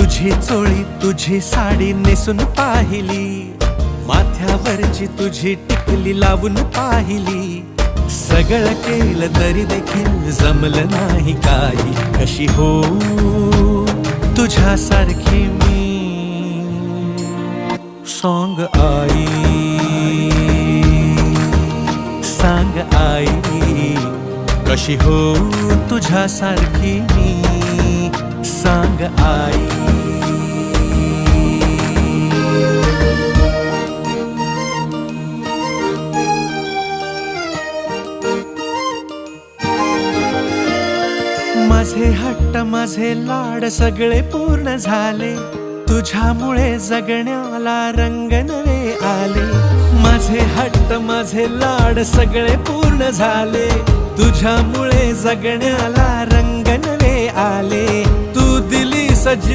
तुझी चोळी तुझी साडी नेसून पाहिली, माथ्यावरची तुझी टिकली लावून पाहिली. सगळं केलं तरी देखील जमलं नाही काही. कशी हो तुझ्यासारखी मी सांग आई, सांग आई. कशी हो तुझ्यासारखी मी सांग आई. माझे हट्ट माझे लाड सगळे पूर्ण झाले, तुझ्यामुळे जगण्याला रंग नवे आले. माझे हट्ट माझे लाड सगळे पूर्ण झाले, तुझ्यामुळे जगण्याला रंग नवे आले. तू दिली सज